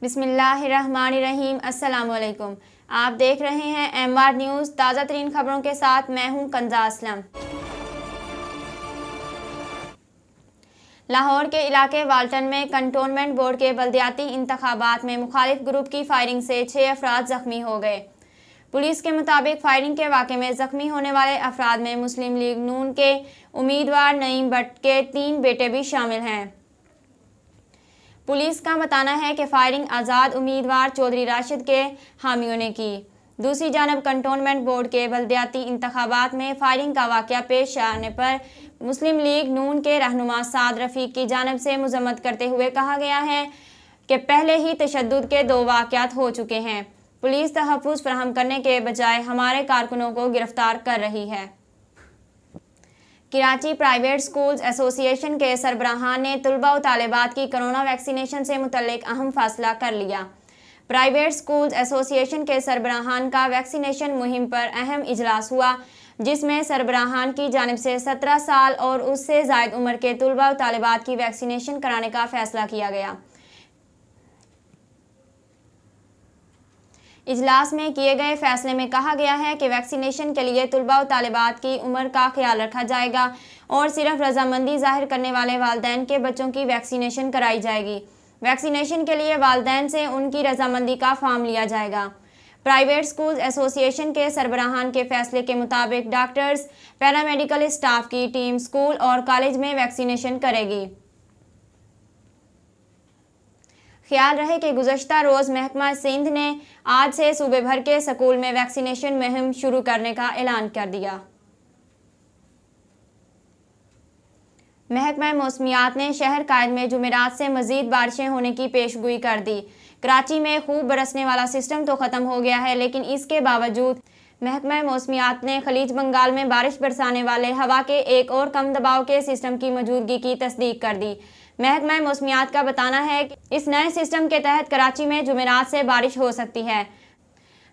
बिस्मिल्लाहिर्रहमानिर्रहीम। अस्सलामुअलैकुम। आप देख रहे हैं एमआर न्यूज़। ताज़ा तरीन खबरों के साथ मैं हूं कंजा असलम। लाहौर के इलाके वाल्टन में कंटोनमेंट बोर्ड के बल्दियाती इंतखाबात में मुखालिफ ग्रुप की फायरिंग से 6 अफराद जख्मी हो गए। पुलिस के मुताबिक फायरिंग के वाक़े में जख्मी होने वाले अफराद में मुस्लिम लीग नून के उम्मीदवार नईम भट्ट के 3 बेटे भी शामिल हैं। पुलिस का बताना है कि फायरिंग आज़ाद उम्मीदवार चौधरी राशिद के हामियों ने की। दूसरी जानब कंटोनमेंट बोर्ड के बल्दियाती इंतखाबात में फायरिंग का वाक़या पेश आने पर मुस्लिम लीग नून के रहनुमा साद रफ़ीक की जानब से मजम्मत करते हुए कहा गया है कि पहले ही तशद्दुद के 2 वाक़यात हो चुके हैं। पुलिस तहफ़्फ़ुज़ फराहम करने के बजाय हमारे कारकुनों को गिरफ्तार कर रही है। कराची प्राइवेट स्कूल्स एसोसिएशन के सरबराहान ने तलबा व तालिबात की कोरोना वैक्सीनेशन से मुतल्लिक अहम फैसला कर लिया। प्राइवेट स्कूल्स एसोसिएशन के सरबराहान का वैक्सीनेशन मुहिम पर अहम इजलास हुआ, जिसमें सरबराहान की जानिब से 17 साल और उससे ज़ायद उम्र के तलबा व तालिबात की वैक्सीनेशन कराने का फैसला किया गया। इजलास में किए गए फैसले में कहा गया है कि वैक्सीनेशन के लिए तलबा व तालिबात की उम्र का ख्याल रखा जाएगा और सिर्फ रजामंदी जाहिर करने वाले वालिदैन के बच्चों की वैक्सीनेशन कराई जाएगी। वैक्सीनेशन के लिए वालिदैन से उनकी रजामंदी का फॉर्म लिया जाएगा। प्राइवेट स्कूल एसोसिएशन के सरबराहान के फैसले के मुताबिक डॉक्टर्स, पैरामेडिकल स्टाफ की टीम स्कूल और कॉलेज में वैक्सीनेशन करेगी। ख्याल रहे कि गुज़श्ता रोज़ महकमा सिंध ने आज से सूबे भर के स्कूल में वैक्सीनेशन मुहिम शुरू करने का ऐलान कर दिया। महकमा मौसमियात ने शहर कायद में जुमेरात से मज़ीद बारिशें होने की पेशगोई कर दी। कराची में खूब बरसने वाला सिस्टम तो ख़त्म हो गया है, लेकिन इसके बावजूद महकमा मौसमियात ने खलीज बंगाल में बारिश बरसाने वाले हवा के एक और कम दबाव के सिस्टम की मौजूदगी की तस्दीक कर दी। महकमा मौसमियात का बताना है कि इस नए सिस्टम के तहत कराची में जुमेरात से बारिश हो सकती है।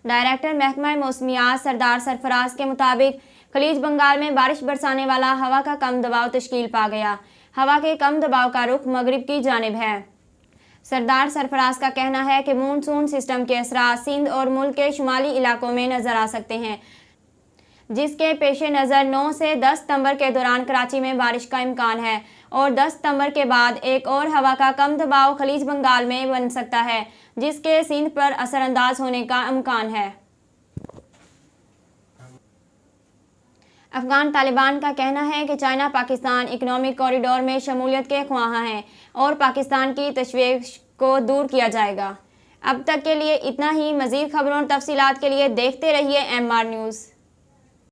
डायरेक्टर महकमा मौसमियात सरदार सरफराज के मुताबिक खलीज बंगाल में बारिश बरसाने वाला हवा का कम दबाव तश्कील पा गया। हवा के कम दबाव का रुख मगरिब की जानिब है। सरदार सरफराज का कहना है कि मानसून सिस्टम के असरात सिंध और मुल्क के शुमाली इलाकों में नजर आ सकते हैं, जिसके पेश नज़र 9 से 10 सितंबर के दौरान कराची में बारिश का इम्कान है और 10 सितंबर के बाद एक और हवा का कम दबाव खलीज बंगाल में बन सकता है, जिसके सिंध पर असरअंदाज होने का इम्कान है। अफगान तालिबान का कहना है कि चाइना पाकिस्तान इकनॉमिक कॉरिडोर में शमूलियत के ख्वाह हैं और पाकिस्तान की तशवीश को दूर किया जाएगा। अब तक के लिए इतना ही। मज़ीद खबरों और तफसीलात के लिए देखते रहिए एमआर न्यूज़।